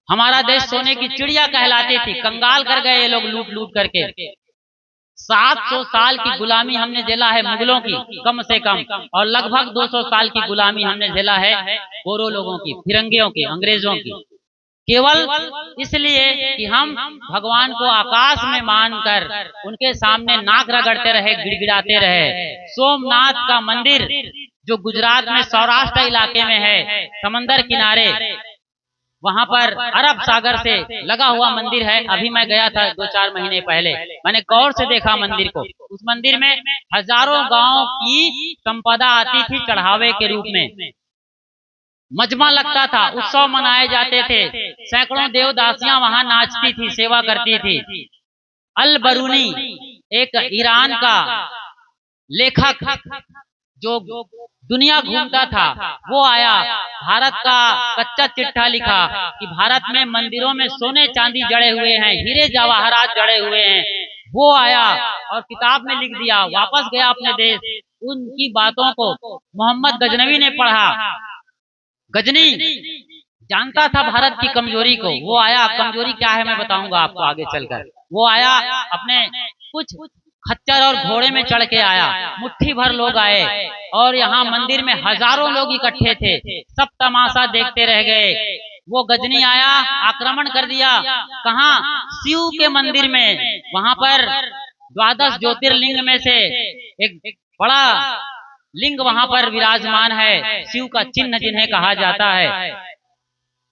हमारा देश सोने की चिड़िया कहलाती थी, कंगाल कर गए ये लोग लूट लूट करके। 700 साल की गुलामी हमने झेला है मुगलों की कम से कम, और लगभग 200 साल की गुलामी हमने झेला है गोरों लोगों की, फिरंगियों की, अंग्रेजों की, केवल इसलिए कि हम भगवान को आकाश में मानकर उनके सामने नाक रगड़ते रहे, गिड़गिड़ाते रहे। सोमनाथ का मंदिर जो गुजरात में सौराष्ट्र इलाके में है, समंदर किनारे, वहां पर अरब सागर से लगा हुआ मंदिर है। अभी मैं गया था 2-4 महीने पहले, मैंने गौर से देखा मंदिर को। उस मंदिर में हजारों गांव की संपदा आती थी चढ़ावे के रूप में, मजमा लगता था, उत्सव मनाए जाते थे, सैकड़ों देवदासियां वहां नाचती थी, सेवा करती थी। अल बरूनी एक ईरान का लेखक जो दुनिया घूमता था, वो आया, भारत का कच्चा चिट्ठा लिखा कि भारत में मंदिरों में सोने चांदी जड़े हुए हैं, हीरे जवाहरात जड़े हुए हैं। वो आया और किताब में लिख दिया, वापस गया अपने देश। उनकी बातों को मोहम्मद गजनवी ने पढ़ा। गजनी जानता था भारत की कमजोरी को, वो आया, कमजोरी क्या है मैं बताऊंगा आपको आगे चलकर। वो आया, अपने कुछ खच्चर और घोड़े में चढ़ के आया, मुट्ठी भर लोग आए और यहाँ मंदिर में हजारों लोग इकट्ठे थे, सब तमाशा देखते रह गए। वो गजनी आया, आक्रमण कर दिया। कहाँ? शिव के मंदिर में, वहां पर 12 ज्योतिर्लिंग में से एक बड़ा लिंग वहां पर विराजमान है, शिव का चिन्ह जिन्हें कहा जाता है,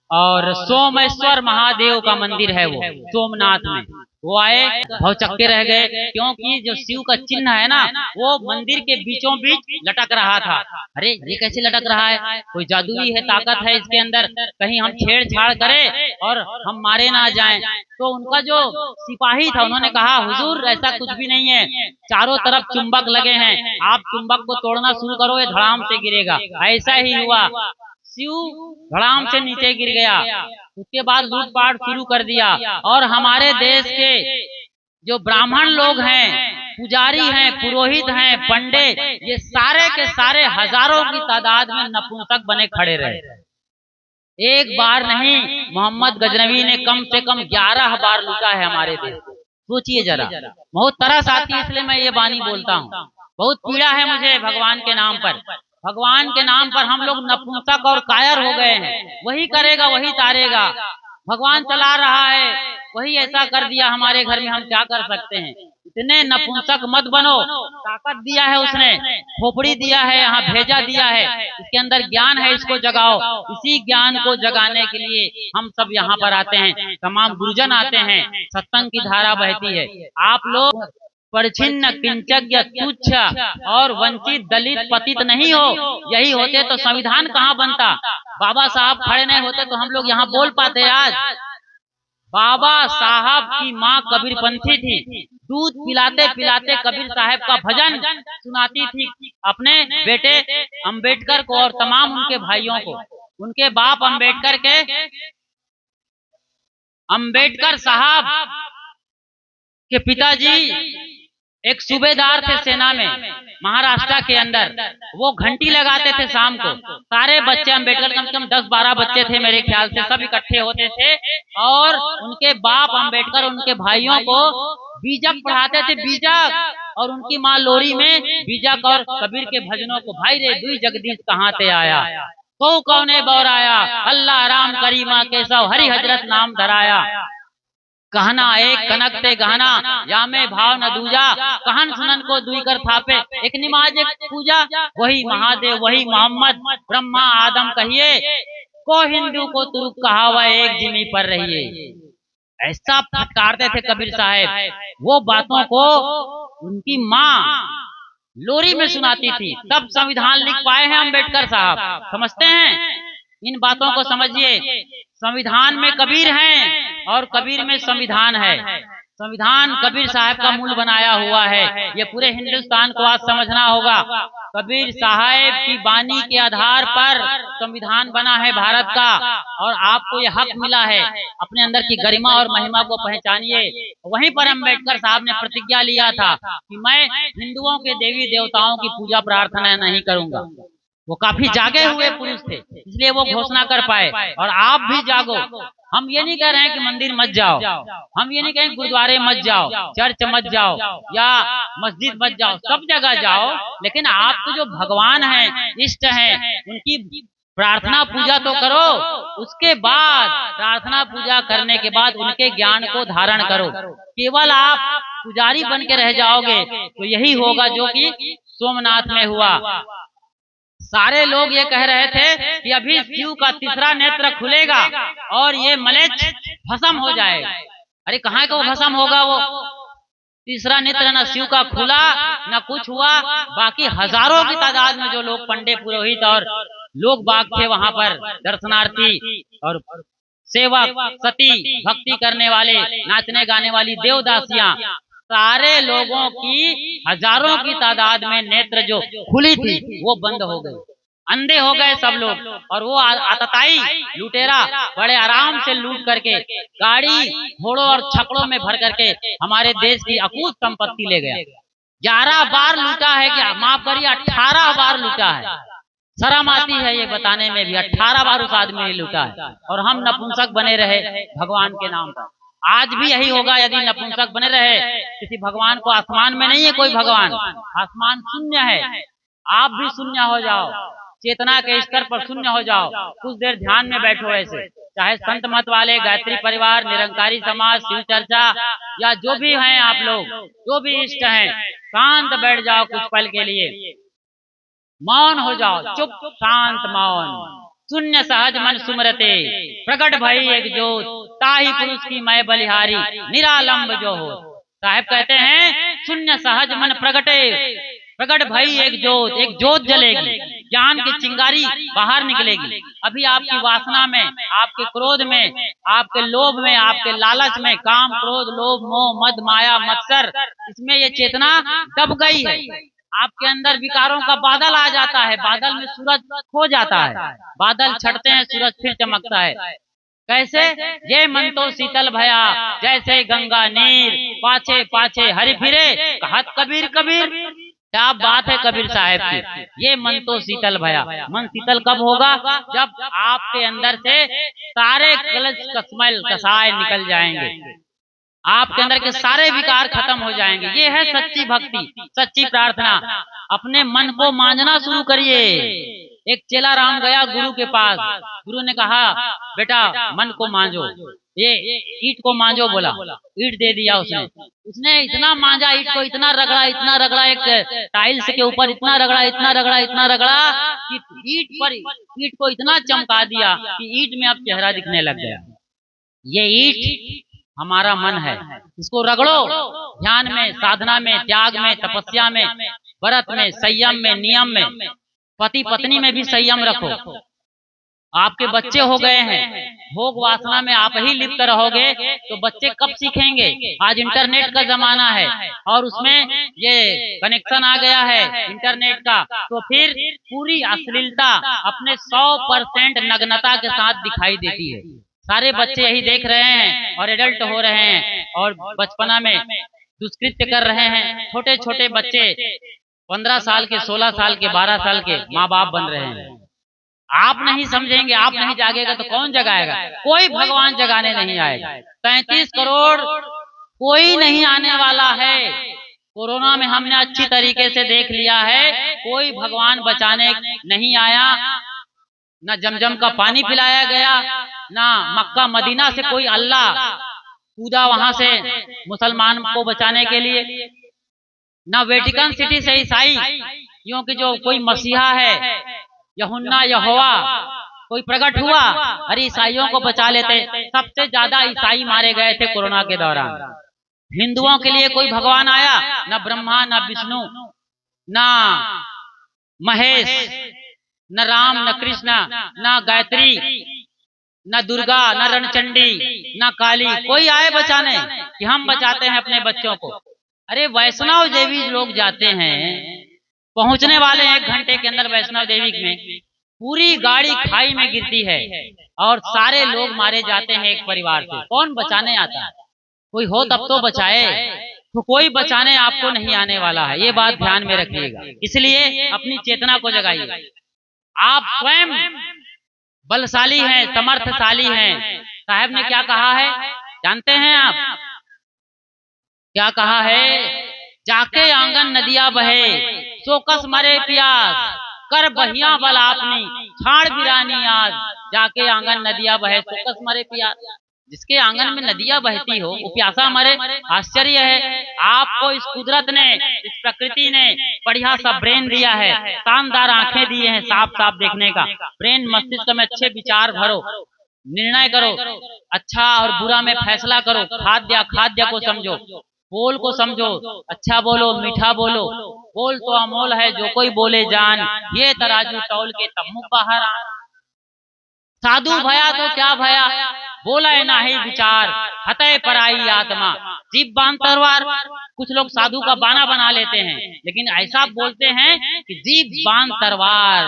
और सोमेश्वर महादेव का मंदिर है वो सोमनाथ में। वो आए, भौचक्के रह गए, क्योंकि जो शिव का चिन्ह है ना, वो मंदिर के बीचों बीच लटक रहा था। अरे ये कैसे लटक रहा है? कोई जादुई है, ताकत है इसके अंदर, कहीं हम छेड़छाड़ करें और हम मारे ना जाएं। तो उनका जो सिपाही था, उन्होंने कहा, हुजूर ऐसा कुछ भी नहीं है, चारों तरफ चुंबक लगे हैं, आप चुंबक को तोड़ना शुरू करो, ये धड़ाम से गिरेगा। ऐसा ही हुआ, शिव धड़ाम से नीचे गिर गया। उसके बाद लूटपाट शुरू कर दिया, और हमारे देश के जो ब्राह्मण लोग हैं, पुजारी हैं, पुरोहित हैं, पंडे, ये सारे के सारे हजारों की तादाद में नपुंसक बने खड़े रहे। एक बार नहीं, मोहम्मद गजनवी ने कम से कम 11 बार लूटा है हमारे देश को। सोचिए जरा, बहुत तरस आती है, इसलिए मैं ये बानी बोलता हूँ। बहुत पीड़ा है मुझे भगवान के नाम पर। भगवान के नाम पर हम लोग नपुंसक और कायर हो गए हैं। वही करेगा वही तारेगा, भगवान चला रहा है, वही ऐसा कर दिया हमारे घर में, हम क्या कर सकते हैं। इतने नपुंसक मत बनो, ताकत दिया है उसने, खोपड़ी दिया है, यहाँ भेजा दिया है, इसके अंदर ज्ञान है, इसको जगाओ। इसी ज्ञान को जगाने के लिए हम सब यहाँ पर आते हैं, तमाम गुरुजन आते हैं, सत्संग की धारा बहती है। आप लोग परछिन्न, किंचज्ञ, तुच्छ और वंचित, दलित, पतित नहीं हो। यही होते तो संविधान कहाँ बनता? बाबा साहब खड़े नहीं होते तो हम लोग यहाँ बोल पाते आज। बाबा साहब की माँ कबीरपंथी थी, दूध पिलाते पिलाते कबीर साहब का भजन सुनाती थी अपने बेटे अंबेडकर को और तमाम उनके भाइयों को। उनके बाप अंबेडकर साहब के पिताजी एक सूबेदार थे सेना में, महाराष्ट्र के अंदर। वो घंटी लगाते थे शाम को, सारे बच्चे, अंबेडकर कम से कम 10-12 बच्चे थे मेरे ख्याल से, सब इकट्ठे होते थे और उनके बाप अंबेडकर उनके भाइयों को बीजक पढ़ाते थे, बीजक, और उनकी माँ लोरी में बीजक और कबीर के भजनों को। भाई रे दुई जगदीश कहाँ ते आया, तो कौने बौराया, अल्लाह राम करीमा केशव हरि हजरत नाम धराया। कहना एक कनक ते गहना, या में भाव न दूजा, कहन सुनन को दुई कर थापे, एक निमाज एक पूजा, वही महादेव वही मोहम्मद, ब्रह्मा आदम कहिए, को हिंदू को तुरुक कहावा, एक जिमी पर रहिए। ऐसा फटकारते थे कबीर साहब। वो बातों को उनकी माँ लोरी में सुनाती थी, तब संविधान लिख पाए हैं अंबेडकर साहब। समझते हैं? इन बातों को समझिए। संविधान में कबीर हैं और कबीर में संविधान है। संविधान कबीर साहब का मूल बनाया हुआ है, ये पूरे हिंदुस्तान को आज समझना होगा। कबीर साहब की बानी के आधार पर संविधान बना है भारत का, और आपको यह हक मिला है, अपने अंदर की गरिमा और महिमा को पहचानिए। वहीं पर अंबेडकर साहब ने प्रतिज्ञा लिया था कि मैं हिंदुओं के देवी देवताओं की पूजा प्रार्थना नहीं करूंगा। वो काफी जागे हुए पुरुष थे, इसलिए वो घोषणा कर पाए, और आप भी जागो। हम ये नहीं कह रहे हैं कि मंदिर मत जाओ, हम ये नहीं कहें गुरुद्वारे मत जाओ, चर्च मत जाओ या मस्जिद मत जाओ, सब जगह जाओ, लेकिन आप तो जो भगवान हैं, इष्ट हैं, उनकी प्रार्थना पूजा तो करो। उसके बाद प्रार्थना पूजा करने के बाद उनके ज्ञान को धारण करो। केवल आप पुजारी बन के रह जाओगे तो यही होगा जो कि सोमनाथ में हुआ। सारे लोग ये कह रहे थे कि अभी शिव का तीसरा नेत्र खुलेगा और ये मलेच्छ भस्म हो जाएगा। अरे कहाँ का वो भस्म होगा? वो तीसरा नेत्र न शिव का खुला न कुछ हुआ। बाकी हजारों की तादाद में जो लोग पंडित पुरोहित और लोग बाग थे वहां पर दर्शनार्थी और सेवक, सती, भक्ति करने वाले, नाचने गाने वाली देवदासियां, सारे लोगों की हजारों की तादाद में नेत्र जो खुली थी वो बंद हो गई, अंधे हो गए सब लोग। और वो आतताई लुटेरा बड़े आराम से लूट करके गाड़ी घोड़ों और छकड़ों में भर करके हमारे देश की अकूत संपत्ति ले गया। 11 बार लूटा है, क्या माफ करिए 18 बार लूटा है। शर्म आती है ये बताने में भी, 18 बार उस आदमी ने लूटा है और हम नपुंसक बने रहे भगवान के नाम पर। आज भी यही होगा यदि नपुंसक बने रहे। किसी भगवान को, आसमान में नहीं है कोई भगवान, आसमान शून्य है। आप भी शून्य हो जाओ, चेतना के स्तर पर शून्य हो जाओ, कुछ देर ध्यान में बैठो ऐसे, चाहे संत मत वाले, गायत्री परिवार, निरंकारी समाज, शिव चर्चा या जो भी हैं आप लोग, जो भी इष्ट हैं, शांत बैठ जाओ कुछ पल के लिए, मौन हो जाओ, चुप शांत मौन। शून्य सहज मन सुमरते, प्रकट भई एक जोत, ताही पुरुष की मैं बलिहारी, निरालंब जो हो। साहब कहते हैं शून्य सहज मन प्रगटे, प्रकट भई एक जोत जलेगी, ज्ञान की चिंगारी बाहर निकलेगी। अभी आपकी वासना में, आपके क्रोध में, आपके लोभ में, आपके लालच में, काम क्रोध लोभ मोह मद माया मत्सर, इसमें ये चेतना दब गई है। आपके अंदर विकारों का बादल आ जाता है, बादल में सूरज खो जाता है, बादल छटते हैं सूरज फिर चमकता है। कैसे? ये मन तो शीतल भया जैसे गंगा नीर, पाछे पाछे हरि फिरे कहत कबीर कबीर। क्या बात है कबीर साहब की, ये मन तो शीतल भया। मन शीतल कब होगा? जब आपके अंदर से सारे कलश कसमल कसाय निकल जाएंगे, आपके अंदर के सारे विकार खत्म हो जाएंगे। ये है सच्ची भक्ति, सच्ची प्रार्थना। अपने मन को मांझना शुरू करिए। एक चेला राम गया गुरु के पास, गुरु ने कहा बेटा मन को मांझो, ये ईंट को मांझो बोला, ईंट दे दिया उसने इतना मांझा ईंट को, इतना रगड़ा, एक टाइल्स के ऊपर इतना रगड़ा कि ईंट को इतना चमका दिया कि ईंट में अब चेहरा दिखने लग गया। ये ईंट हमारा मन है, इसको रगड़ो ध्यान में, साधना में, त्याग में, तपस्या में, व्रत में, संयम में, नियम में, पति पत्नी में भी संयम रखो। आपके बच्चे हो गए हैं, भोग वासना में आप ही लिप्त रहोगे तो बच्चे कब सीखेंगे? आज इंटरनेट का जमाना है और उसमें ये कनेक्शन आ गया है इंटरनेट का, तो फिर पूरी अश्लीलता अपने 100% नग्नता के साथ दिखाई देती है। सारे बच्चे यही देख रहे हैं और एडल्ट हो रहे हैं और बचपना में दुष्कृत्य कर रहे हैं। छोटे छोटे बच्चे 15 साल के, 16 साल के, 12 साल के माँ बाप बन रहे हैं। आप नहीं समझेंगे, आप नहीं जागेगा तो कौन जगाएगा? कोई भगवान जगाने नहीं आएगा। 33 करोड़ कोई नहीं आने वाला है। कोरोना में हमने अच्छी तरीके से देख लिया है, कोई भगवान बचाने नहीं आया, न जमजम का पानी पिलाया गया, ना मक्का मदीना से कोई अल्लाह कूदा वहां से मुसलमान को बचाने के लिए, ना वेटिकन सिटी से ईसाई क्योंकि जो कोई मसीहा है यहुन्ना यहोवा कोई प्रकट हुआ, अरे ईसाइयों को बचा लेते। सबसे ज्यादा ईसाई मारे गए थे कोरोना के दौरान। हिंदुओं के लिए कोई भगवान आया? न ब्रह्मा, न विष्णु, न महेश, न राम, न कृष्ण, न गायत्री, न दुर्गा, न रणचंडी, न काली, कोई आए बचाने कि हम बचाते हैं अपने बच्चों को। अरे वैष्णव देवी लोग जाते हैं, पहुंचने वाले 1 घंटे के अंदर वैष्णव देवी में पूरी गाड़ी खाई में गिरती है और सारे लोग मारे जाते हैं एक परिवार से। कौन बचाने आता है? कोई हो तब तो बचाए, तो कोई बचाने आपको नहीं आने वाला है। ये बात ध्यान में रखिएगा। इसलिए अपनी चेतना को जगाइए। आप स्वयं बलशाली हैं, समर्थशाली हैं, साहब ने क्या कहा है जानते हैं आप? क्या कहा है? जाके आंगन नदिया बहे, सोकस मरे प्यास, कर बहिया बल आपनी, छाड़ बिरानी आज। जाके आंगन नदिया बहे, सोकस मरे प्यास। जिसके आंगन में नदियां बहती हो वो प्यासा मरे। आश्चर्य है, आपको इस कुदरत ने, इस प्रकृति ने बढ़िया सा ब्रेन दिया है, शानदार आंखें दिए हैं साफ साफ देखने का। ब्रेन मस्तिष्क में अच्छे विचार भरो, निर्णय करो, अच्छा और बुरा में फैसला करो, खाद्य अखाद्य को समझो, बोल को समझो, अच्छा बोलो, मीठा बोलो। बोल तो अमोल है, जो कोई बोले जान, ये तराजू तौल के तब मुंह बाहर आ। साधु भया तो क्या भया, बोला नाही विचार, हतय पराई आत्मा। जीभ बांध तलवार, कुछ लोग साधु का बाना बना लेते हैं, लेकिन ऐसा बोलते हैं कि जीभ बांध तलवार,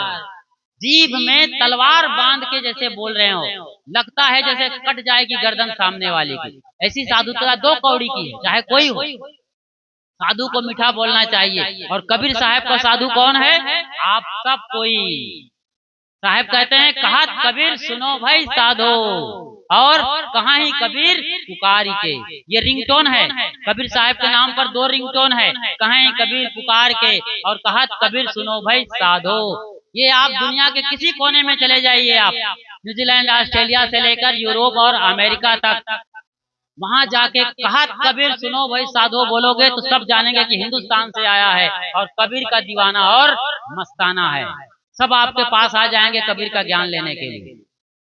जीभ में तलवार बांध के जैसे बोल रहे हो, लगता है जैसे कट जाएगी गर्दन सामने वाले की। ऐसी साधुता दो कौड़ी की है, चाहे कोई हो। साधु को मीठा बोलना चाहिए। और कबीर साहब का साधु कौन है? आप सब कोई। साहब कहते हैं, कहा कबीर सुनो भाई साधो, और कहाँ ही कबीर पुकार के। ये रिंगटोन है, कबीर साहब के नाम पर 2 रिंगटोन है, कहाँ ही कबीर पुकार के और कहा कबीर सुनो भाई साधो। ये आप दुनिया के किसी कोने में चले जाइए, आप न्यूजीलैंड, ऑस्ट्रेलिया से लेकर यूरोप और अमेरिका तक, वहां जाके कहा कबीर सुनो भाई साधो बोलोगे तो सब जानेंगे कि हिंदुस्तान से आया है और कबीर का दीवाना और मस्ताना है। सब आपके पास आ जाएंगे कबीर का ज्ञान लेने के लिए।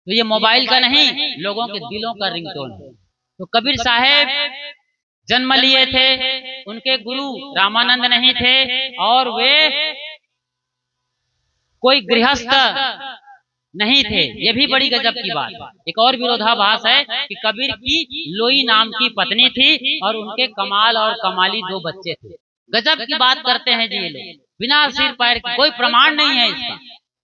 तो ये मोबाइल का नहीं, लोगों के दिलों का रिंगटोन है। तो कबीर साहब जन्म लिए थे, उनके गुरु रामानंद नहीं थे, और वे कोई गृहस्थ नहीं थे। ये भी बड़ी गजब की बात। एक और विरोधाभास है कि कबीर की लोई नाम की पत्नी थी और उनके कमाल और कमाली 2 बच्चे थे। गजब की बात करते हैं जी ये लोग, बिना सिर पैर के, कोई प्रमाण नहीं है इसका।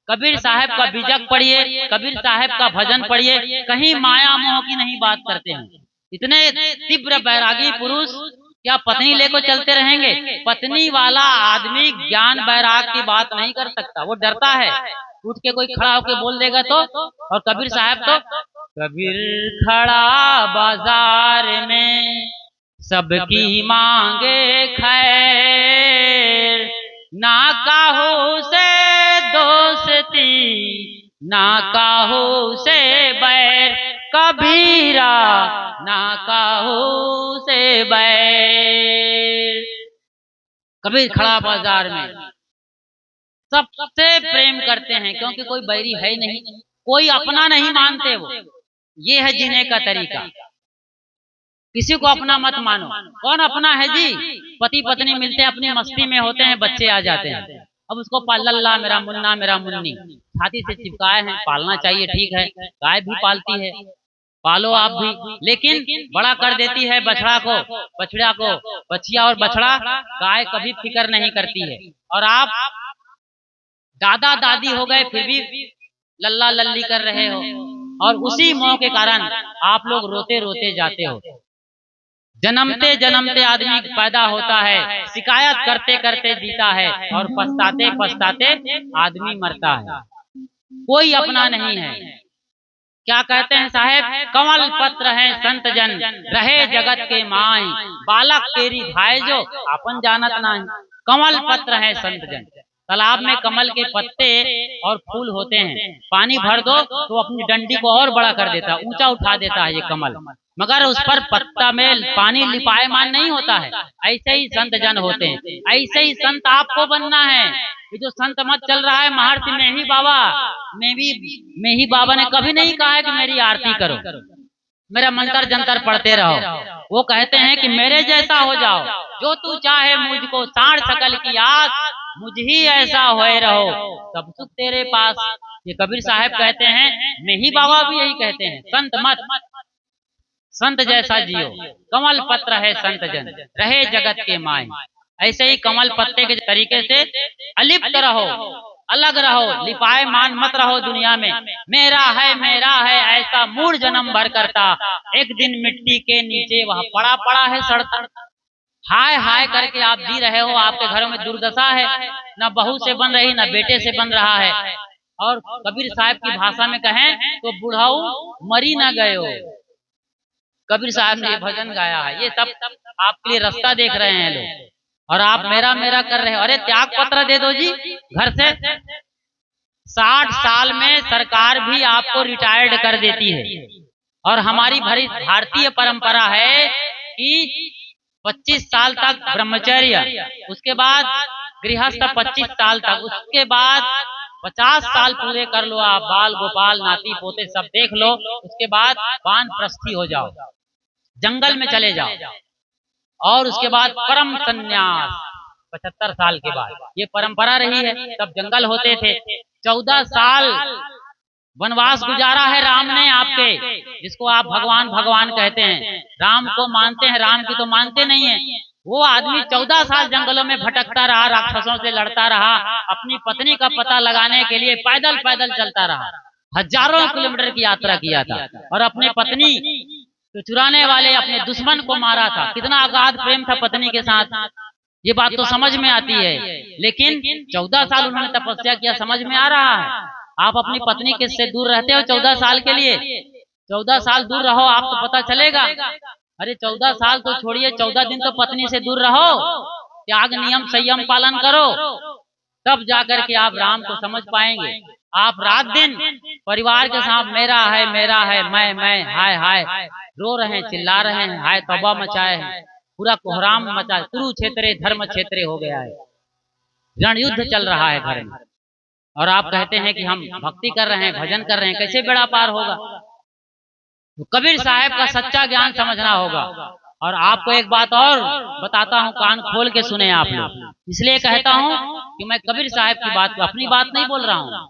कबीर साहब का बीजक पढ़िए, कबीर साहब का भजन पढ़िए, कहीं माया मोह की नहीं बात करते हैं। इतने तीव्र बैरागी पुरुष क्या पत्नी लेकर चलते रहेंगे? पत्नी वाला आदमी ज्ञान बैराग की बात नहीं कर सकता, वो डरता है, उठ के कोई खड़ा होके बोल देगा तो। और कबीर साहब तो, कबीर खड़ा बाजार में सबकी मांगे खैर, ना काहू से दोस्ती ना काहू से बैर, कबीरा ना काहू से बैर। कबीर खड़ा बाजार में सबसे प्रेम करते हैं, क्योंकि कोई बैरी है नहीं, कोई अपना नहीं मानते वो। ये है जीने का तरीका। किसी को अपना मत मानो। कौन अपना है जी? पति पत्नी मिलते हैं, अपनी मस्ती में होते हैं, बच्चे आ जाते हैं, अब उसको लल्ला मेरा मुन्ना मेरा मुन्नी छाती से चिपकाए हैं। पालना चाहिए, ठीक है, गाय भी पालती है, पालो आप भी, लेकिन बड़ा कर देती है बछड़ा को, बछड़ा को, बछिया और बछड़ा। गाय कभी फिक्र नहीं करती है, और आप दादा दादी हो गए फिर भी लल्ला लल्ली कर रहे हो, और उसी मोह के कारण आप लोग रोते रोते जाते हो। जन्मते जन्मते आदमी पैदा होता है, शिकायत करते करते जीता है, और पछताते पछताते आदमी मरता है। कोई अपना नहीं है। क्या कहते हैं साहेब? कमल पत्र है संत जन, रहे जगत के माई, बालक तेरी भाई जो अपन जानत नहीं। कमल पत्र है संत जन। तालाब में कमल के पत्ते और फूल होते हैं, पानी भर दो तो अपनी डंडी को और बड़ा कर देता है, ऊंचा उठा देता है ये कमल, मगर उस पर पत्ता में पानी लिपायमान नहीं होता है। ऐसे ही संत जन होते हैं, ऐसे ही संत आपको बनना है। ये जो संत मत चल रहा है महर्षि मेही बाबा, मेही बाबा ने कभी नहीं कहा है कि मेरी आरती करो, मेरा मंत्र जंतर पढ़ते रहो। वो कहते हैं कि मेरे जैसा हो जाओ, जो तू चाहे मुझको साढ़ सकल की आस, मुझ ही ऐसा होए रहो, सब सुख तेरे पास। ये कबीर साहब कहते हैं, मेही बाबा भी यही कहते हैं, संत मत, संत जैसा जियो। कमल पत्र है संत जन, रहे जगत के माई। ऐसे ही कमल पत्ते के तरीके से अलिप्त रहो, अलग रहो, लिपायमान मत रहो दुनिया में। मेरा है ऐसा मूड जन्म भर करता, एक दिन मिट्टी के नीचे वह पड़ा पड़ा है सड़ता। हाय हाय करके आप जी रहे हो, आपके घरों में दुर्दशा है, न बहू से बन रही, न बेटे से बन रहा है, और कबीर साहब की भाषा में कहें तो बुढ़ाऊ मरी ना गयो। कबीर साहब ने ये भजन गाया है। ये सब आपके लिए रास्ता देख रहे हैं लोग, और आप मेरा मेरा कर रहे हो। अरे त्याग पत्र दे दो जी घर से। 60 साल में सरकार भी आपको रिटायर्ड कर देती है, और हमारी भरी भारतीय परंपरा है कि 25 साल तक ब्रह्मचर्य, उसके बाद गृहस्थ 25 साल तक, उसके बाद 50 साल पूरे कर लो आप, बाल गोपाल नाती पोते सब देख लो, उसके बाद वानप्रस्थी हो जाओ, जंगल में चले जाओ, और उसके बाद परम संन्यास 75 साल के बाद। ये परंपरा रही है, तब जंगल होते थे। 14 साल वनवास गुजारा है राम ने आपके, जिसको आप भगवान भगवान कहते हैं। राम को मानते हैं, राम की तो मानते नहीं है। वो आदमी 14 साल जंगलों में भटकता रहा, राक्षसों से लड़ता रहा, अपनी पत्नी का पता लगाने के लिए पैदल पैदल चलता रहा, हजारों किलोमीटर की यात्रा किया था, और अपने पत्नी तो चुराने वाले अपने दुश्मन को मारा था। कितना अगाध प्रेम था पत्नी के साथ, ये बात तो समझ में आती है। लेकिन 14 साल उन्होंने तपस्या किया, समझ में आ रहा है। आप अपनी पत्नी किससे दूर रहते हो 14 साल के लिए? 14 साल दूर रहो, आप तो पता चलेगा। अरे 14 साल तो छोड़िए, 14 दिन तो पत्नी से दूर रहो, त्याग नियम संयम पालन करो, तब जाकर के आप राम को समझ पाएंगे। आप रात दिन परिवार के साथ मेरा है, मैं हाय हाय रो रहे हैं, चिल्ला रहे हैं, हाय तौबा मचाए हैं, पूरा कोहराम मचा, कुरुक्षेत्र धर्म क्षेत्र हो गया है, रण युद्ध चल रहा है घर में, और आप कहते हैं कि हम भक्ति कर रहे हैं, भजन कर रहे हैं, कैसे बेड़ा पार होगा? तो कबीर साहब का सच्चा ज्ञान समझना होगा। और आपको एक बात और बताता हूँ, कान खोल के सुने आप लोग। इसलिए कहता हूँ कि मैं कबीर साहब की बात, अपनी बात नहीं बोल रहा हूँ।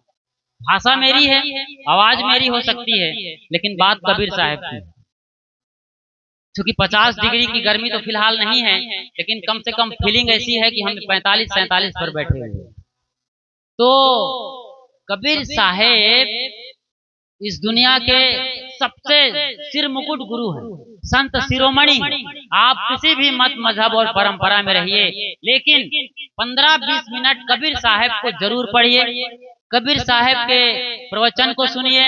भाषा मेरी है, आवाज मेरी हो सकती है, लेकिन बात कबीर साहब की। क्योंकि 50 डिग्री की गर्मी तो फिलहाल नहीं है, लेकिन कम से कम फीलिंग ऐसी है कि हम 45-47 पर बैठे हुए। तो कबीर साहेब इस दुनिया के सबसे सिर मुकुट गुरु हैं, संत शिरोमणि। आप किसी भी मत मजहब और परंपरा में रहिए, लेकिन 15-20 मिनट कबीर साहब को जरूर पढ़िए, कबीर साहब के प्रवचन को सुनिए,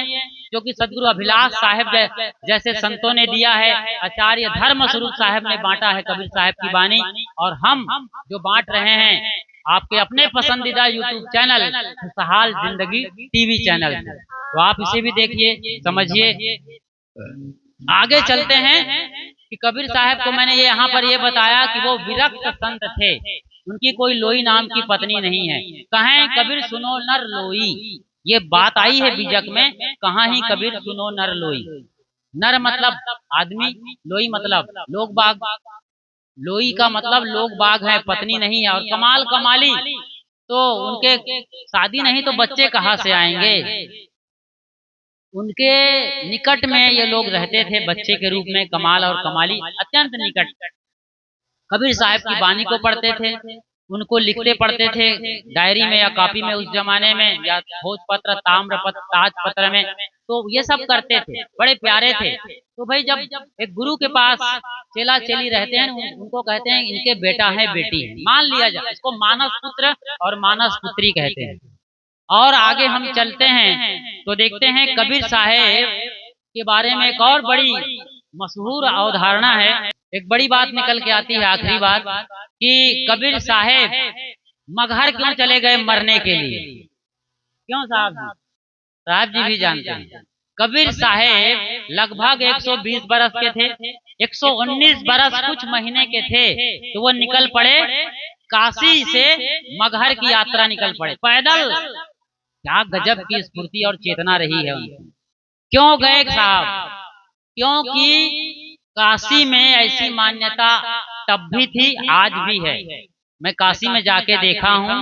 जो कि सदगुरु अभिलाष साहब जैसे संतों ने दिया है, आचार्य धर्म स्वरूप साहब ने बांटा है कबीर साहब की वाणी, और हम जो बांट रहे हैं आपके अपने पसंदीदा यूट्यूब चैनल खुशहाल जिंदगी टीवी चैनल, तो आप इसे भी देखिए, समझिए। आगे चलते हैं कि कबीर साहब को मैंने ये यहाँ पर ये बताया कि वो विरक्त संत थे, उनकी कोई लोई नाम की पत्नी नहीं है। कहें कबीर सुनो नर लोई, ये बात आई है बीजक में, कहाँ ही कबीर सुनो नर लोई। नर मतलब आदमी, लोई मतलब लोग बाग, लोई का मतलब लोग बाग है, पत्नी नहीं है। और कमाल कमाली, तो उनके शादी नहीं तो बच्चे कहाँ से आएंगे? उनके निकट में ये लोग रहते थे बच्चे के रूप में, कमाल और कमाली अत्यंत निकट। कबीर साहब की वाणी को पढ़ते थे, उनको लिखते पढ़ते थे डायरी में या कॉपी में, उस जमाने में, या भोजपत्र ताम्र पत्र ताज पत्र में, तो ये सब करते थे, बड़े प्यारे थे। तो भाई जब एक गुरु के पास चेला चेली रहते हैं, उनको कहते हैं इनके बेटा है बेटी है, मान लिया जाए, इसको मानस पुत्र और मानस पुत्री कहते हैं। और आगे हम चलते हैं तो देखते हैं कबीर साहब के बारे में एक और बड़ी मशहूर अवधारणा है, एक बड़ी बात निकल के आती है, आखिरी बात, कि कबीर साहब मगहर क्यों चले गए मरने के लिए? क्यों साहब जी? साहब जी भी जानते हैं। कबीर साहब लगभग 120 बरस के थे, 119 बरस कुछ महीने के थे, तो वो निकल पड़े काशी से मगहर की यात्रा, निकल पड़े पैदल। क्या गजब की स्फूर्ति और चेतना रही है उनकी। क्यों गए साहब? क्योंकि काशी में ऐसी मान्यता तब भी थी, आज भी है। मैं काशी में जाके देखा हूँ,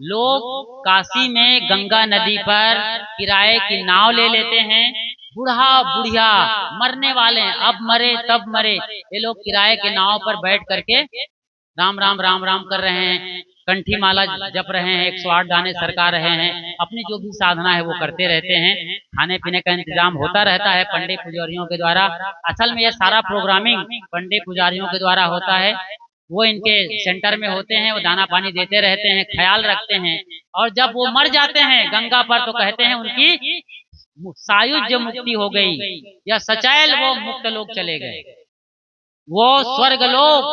लोग काशी में गंगा नदी पर किराए की नाव ले लेते हैं, बूढ़ा बुढ़िया मरने वाले, अब मरे तब मरे, ये लोग किराए के नाव पर बैठ करके राम राम राम राम कर रहे हैं, कंठी माला जप रहे हैं, 108 दाने सरका रहे हैं, अपनी जो भी साधना है वो करते रहते हैं। खाने पीने का इंतजाम होता रहता है पंडित पुजारियों के द्वारा। असल में ये सारा प्रोग्रामिंग पंडित पुजारियों के द्वारा होता है। वो इनके सेंटर में होते हैं, वो दाना पानी देते रहते हैं, ख्याल रखते हैं। और जब वो मर जाते हैं गंगा पर तो कहते हैं उनकी सायुज्य मुक्ति हो गई, या सचैल वो मुक्त लोक चले गए। वो स्वर्ग लोक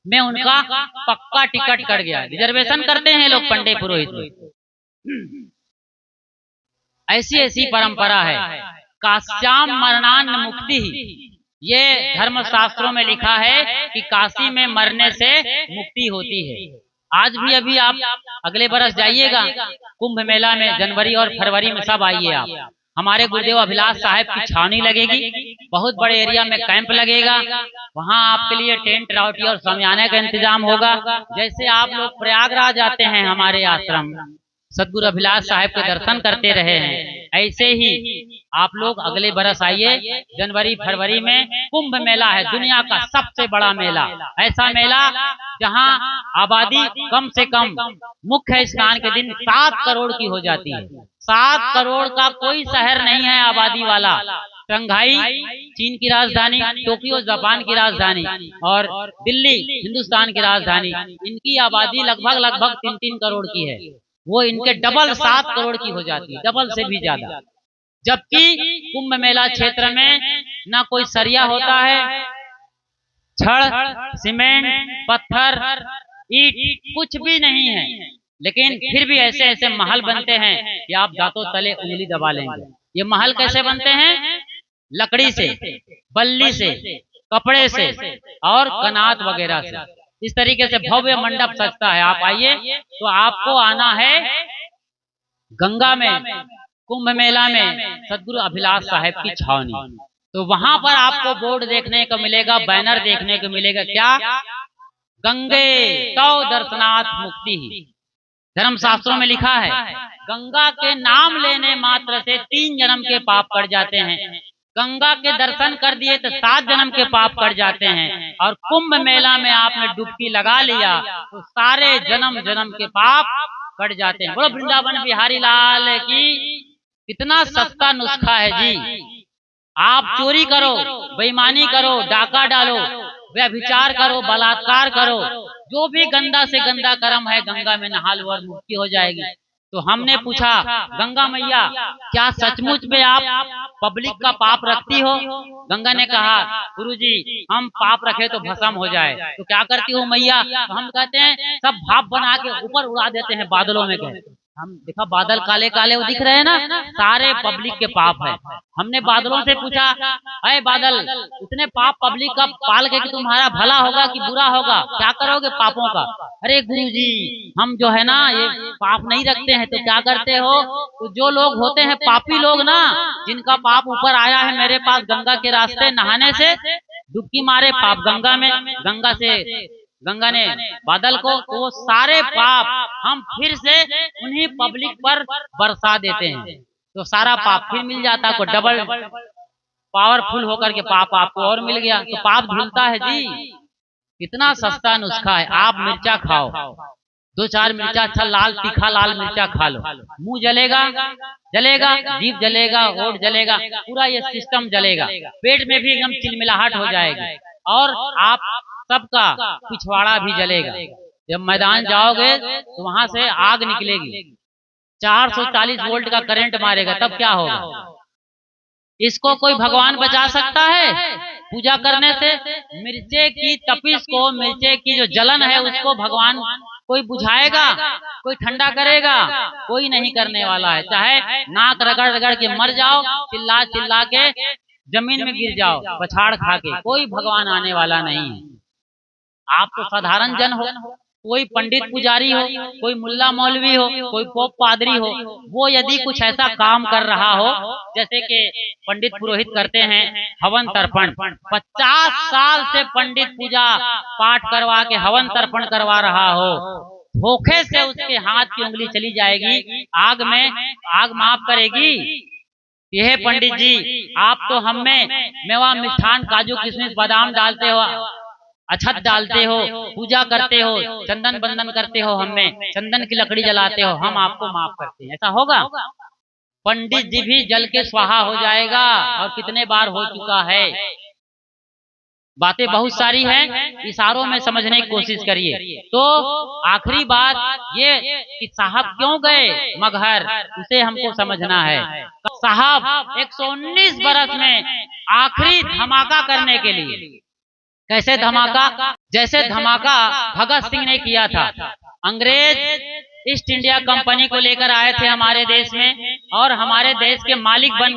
में उनका पक्का टिकट कट गया। रिजर्वेशन करते हैं लोग पंडित पुरोहित में। ऐसी ऐसी परंपरा है। काश्याम मरणान्न मुक्ति, ये धर्म शास्त्रों में लिखा है कि काशी में मरने से मुक्ति होती है। आज भी अभी आप अगले बरस जाइएगा कुंभ मेला में, जनवरी और फरवरी में सब आइए आप। हमारे गुरुदेव अभिलाष साहब की छावनी लगेगी, बहुत बड़े एरिया में कैंप लगेगा, वहाँ आपके लिए टेंट राउटी और शामियाने का इंतजाम होगा। जैसे आप लोग प्रयागराज आते हैं हमारे आश्रम, सदगुरु अभिलाष साहब के दर्शन करते रहे हैं, ऐसे ही आप लोग अगले बरस आइए। जनवरी फरवरी में कुंभ मेला है, दुनिया का सबसे बड़ा मेला। ऐसा मेला जहां आबादी कम से कम मुख्य स्नान के दिन 7 करोड़ की हो जाती है। 7 करोड़ का कोई शहर नहीं है आबादी वाला। शंघाई चीन की राजधानी, टोक्यो जापान की राजधानी, और दिल्ली हिंदुस्तान की राजधानी, इनकी आबादी लगभग 3-3 करोड़ की है। वो इनके डबल 7 करोड़ की हो जाती है, डबल से भी ज्यादा। जबकि कुंभ मेला क्षेत्र में ना कोई सरिया होता है, छड़ सीमेंट पत्थर ईट कुछ भी नहीं है, लेकिन फिर भी ऐसे ऐसे महल बनते हैं कि आप दांतों तले उंगली दबा लेंगे। ये महल कैसे बनते हैं? लकड़ी से, बल्ली से, कपड़े से और कनात वगैरह से। इस तरीके से भव्य मंडप सजता है। आप आइए तो आपको आना है गंगा में, कुंभ मेला में सदगुरु अभिलाष साहब की छावनी। तो वहां पर आपको बोर्ड देखने को मिलेगा, बैनर देखने को मिलेगा, क्या? गंगे तौ दर्शनाथ मुक्ति। धर्म शास्त्रों में लिखा है गंगा के नाम लेने मात्र से 3 जन्म के पाप कट जाते हैं। गंगा के दर्शन कर दिए तो 7 जन्म के पाप कट जाते हैं। और कुंभ मेला में आपने डुबकी लगा लिया तो सारे जन्म जन्म के पाप कट जाते हैं। बोलो वृंदावन बिहारी लाल की। कितना सस्ता नुस्खा है जी। आप चोरी करो, बेईमानी करो, डाका डालो, व्यभिचार करो, बलात्कार करो, जो भी गंदा से गंदा कर्म है, गंगा में नहा लो और मुक्ति हो जाएगी। तो हमने पूछा, गंगा मैया क्या सचमुच में आप पब्लिक का पाप रखती हो? गंगा ने कहा, गुरुजी हम पाप रखे तो भस्म हो जाए। तो क्या करती हो मैया? तो हम कहते हैं सब भाप बना के ऊपर उड़ा देते हैं बादलों में गए। हम देखा बादल काले काले वो दिख रहे हैं ना, सारे पब्लिक के पाप है। हमने बादलों से पूछा, अरे बादल इतने पाप पब्लिक का पाल के कि तुम्हारा भला होगा कि बुरा होगा, क्या करोगे पापों का? अरे गुरुजी हम जो है ना ये पाप नहीं रखते हैं। तो क्या करते हो? तो जो लोग होते हैं पापी लोग ना, जिनका पाप ऊपर आया है मेरे पास गंगा के रास्ते नहाने से, डुबकी मारे पाप गंगा में, गंगा ने बादल को, तो वो सारे पाप हम फिर से उन्हीं पब्लिक पर बरसा देते हैं। तो सारा पाप फिर मिल जाता है, को डबल पावरफुल होकर के पाप आपको और मिल गया। तो पाप धुलता है जी। कितना सस्ता नुस्खा है। आप मिर्चा खाओ, 2-4 मिर्चा, अच्छा लाल तीखा लाल मिर्चा खा लो, मुंह जलेगा, जीभ जलेगा, होठ जलेगा, पूरा ये सिस्टम जलेगा, पेट में भी एकदम चिलमिलाहट हो जाएगी, और आप सबका पिछवाड़ा भी जलेगा। जब मैदान जाओगे तो वहां से आग निकलेगी, 440 वोल्ट का करंट मारेगा, तब क्या होगा? इसको कोई भगवान बचा सकता है पूजा करने से? मिर्चे की तपिश को, मिर्चे की जो जलन है उसको भगवान कोई बुझाएगा? कोई ठंडा करेगा? कोई नहीं करने वाला है। चाहे नाक रगड़ रगड़ के मर जाओ, चिल्ला चिल्ला के जमीन में गिर जाओ पछाड़ खा के, कोई भगवान आने वाला नहीं है। आप तो साधारण जन हो, कोई पंडित पुजारी हो, कोई मुल्ला मौलवी हो, कोई पोप पादरी हो, वो यदि कुछ ऐसा काम कर रहा हो जैसे कि पंडित पुरोहित करते हैं हवन तर्पण, 50 साल से पंडित पूजा पाठ करवा के हवन तर्पण करवा रहा हो, धोखे से उसके हाथ की उंगली चली जाएगी आग में, आग माफ करेगी? यह पंडित जी आप तो हम में मेवा मिष्ठान काजू किशमिश बादाम डालते हो, अछत डालते हो, पूजा करते हो, चंदन बंदन करते हो, हमें चंदन की लकड़ी जलाते हो, हम आपको माफ करते हैं, ऐसा होगा? पंडित जी भी जल के स्वाहा हो जाएगा, और कितने बार हो चुका है। बातें बहुत सारी हैं, इशारों में समझने की कोशिश करिए। तो आखिरी बात ये कि साहब क्यों गए मगहर, उसे हमको समझना है। साहब 119 बरस में आखिरी धमाका करने के लिए, कैसे धमाका, जैसे धमाका भगत सिंह ने किया था। अंग्रेज ईस्ट इंडिया कंपनी को लेकर आए थे हमारे देश में और हमारे देश के मालिक बन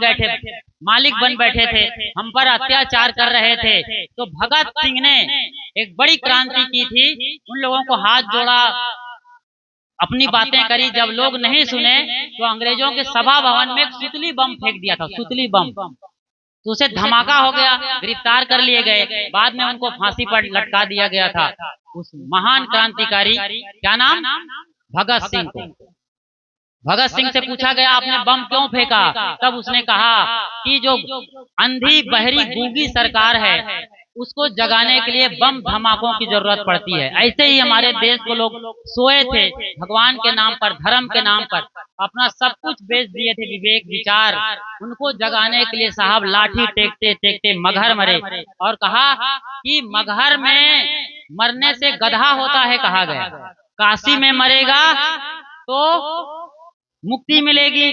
बैठे थे, हम पर अत्याचार कर रहे थे। तो भगत सिंह ने एक बड़ी क्रांति की थी, उन लोगों को हाथ जोड़ा, अपनी बातें करी। जब लोग नहीं सुने तो अंग्रेजों के सभा भवन में एक सुतली बम फेंक दिया था, सुतली बम। तो उसे धमाका हो गया, गिरफ्तार कर लिए गए, बाद में उनको फांसी पर लटका दिया गया था। उस महान क्रांतिकारी, क्या नाम, भगत सिंह को। भगत सिंह से पूछा गया आपने बम क्यों फेंका, तब उसने कहा कि जो अंधी बहरी गूंगी सरकार है उसको जगाने के लिए बम धमाकों की जरूरत पड़ती है। ऐसे ही हमारे देश को लोग सोए थे, भगवान के नाम पर, धर्म के नाम पर अपना सब कुछ बेच दिए थे, विवेक विचार, उनको जगाने के लिए साहब लाठी टेकते टेकते मगहर मरे। और कहा कि मगहर में मरने से गधा होता है कहा गया, काशी में मरेगा तो मुक्ति मिलेगी।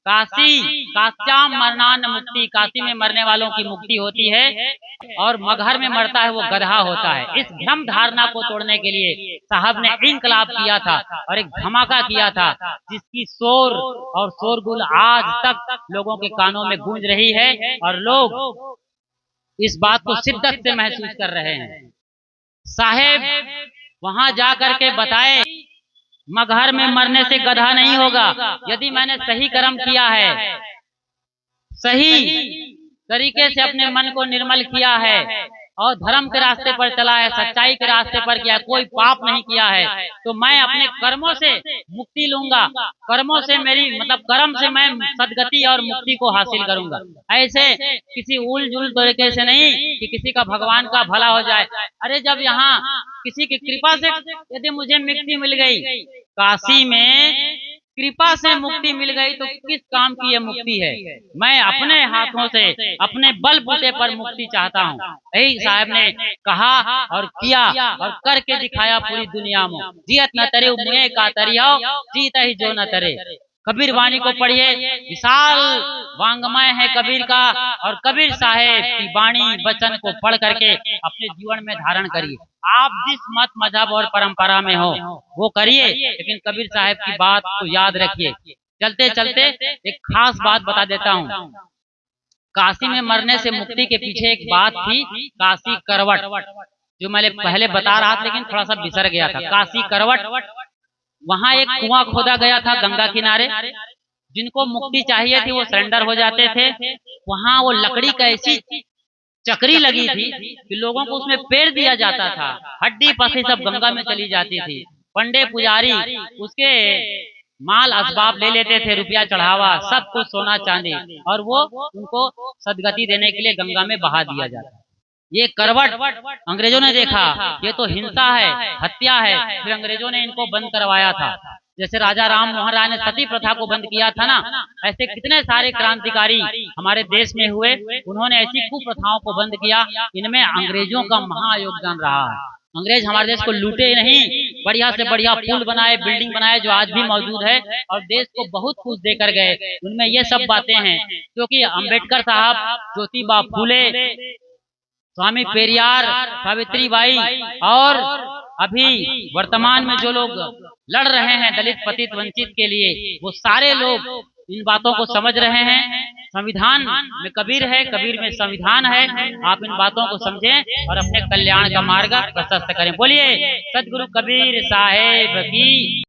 काश्याम मरणान मुक्ति, काशी में मरने वालों की मुक्ति होती है और मगहर में मरता है वो गधा होता है। इस भ्रम धारणा को तोड़ने के लिए साहब ने इंकलाब किया था और एक धमाका किया था, जिसकी शोर और शोरगुल आज तक लोगों के कानों में गूंज रही है और लोग इस बात को शिद्दत से महसूस कर रहे हैं। साहेब वहां जाकर के बताए मगहर में मरने से गधा नहीं होगा, यदि मैंने सही कर्म किया है, सही तरीके से अपने मन को निर्मल किया है और धर्म के रास्ते पर चला है, सच्चाई के रास्ते पर किया है, कोई पाप नहीं किया है, तो मैं अपने कर्मों से मुक्ति लूंगा, कर्मों से मेरी मतलब कर्म से मैं सदगति और मुक्ति को हासिल करूंगा। ऐसे किसी उल जुल तरीके से नहीं कि किसी का भगवान का भला हो जाए। अरे जब यहाँ किसी की कृपा से यदि मुझे मुक्ति मिल गई, काशी में कृपा से मुक्ति मिल गई, तो किस काम की ये मुक्ति है। मैं अपने हाथों से अपने बलबूते पर मुक्ति चाहता हूँ। यही साहब ने कहा और किया और करके दिखाया पूरी दुनिया में। जियत न तरे मुए का तरियाओ, जीता ही जो न तरे। कबीर वाणी को पढ़िए, विशाल वांग्मय है कबीर का, और कबीर साहेब की वाणी वचन को पढ़ करके अपने जीवन में धारण करिए। आप जिस मत मजहब और परंपरा में हो वो करिए, लेकिन कबीर साहब की बात को याद रखिए। चलते चलते एक खास बात बता देता हूँ। काशी में मरने से मुक्ति के पीछे एक बात थी, काशी करवट, जो मैं पहले बता रहा था लेकिन थोड़ा सा बिसर गया था। काशी करवट, वहां एक कुआं खोदा गया था गंगा किनारे, जिनको मुक्ति चाहिए थी वो सरेंडर हो जाते थे। वहां वो लकड़ी का ऐसी चक्री लगी थी कि लोगों को उसमें पेड़ दिया जाता था, हड्डी पसी सब गंगा में चली जाती थी। पंडे पुजारी उसके माल असबाब ले लेते थे, रुपया चढ़ावा सब कुछ सोना चांदी, और वो उनको सदगति देने के लिए गंगा में बहा दिया जाता। ये करवट अंग्रेजों ने देखा ये तो हिंसा है, हत्या है, फिर अंग्रेजों ने इनको बंद करवाया था। जैसे राजा राम मोहन राय ने सती प्रथा को बंद किया था ना, ऐसे कितने सारे क्रांतिकारी हमारे देश में हुए, उन्होंने ऐसी कुप्रथाओं को बंद किया। इनमें अंग्रेजों का महा योगदान रहा है। अंग्रेज हमारे देश को लूटे नहीं, बढ़िया से बढ़िया पुल बनाए, बिल्डिंग बनाए, जो आज भी मौजूद है, और देश को बहुत कुछ देकर गए। उनमें ये सब बातें हैं, क्योंकि अम्बेडकर साहब, ज्योतिबा फूले, स्वामी पेरियार, सावित्रीबाई, और अभी वर्तमान में जो लोग लड़ रहे हैं दलित पतित वंचित के लिए, वो सारे लोग इन बातों को समझ रहे हैं। संविधान में कबीर है, कबीर में संविधान है। आप इन बातों को समझें और अपने कल्याण का मार्ग प्रशस्त करें। बोलिए सदगुरु कबीर साहेब की।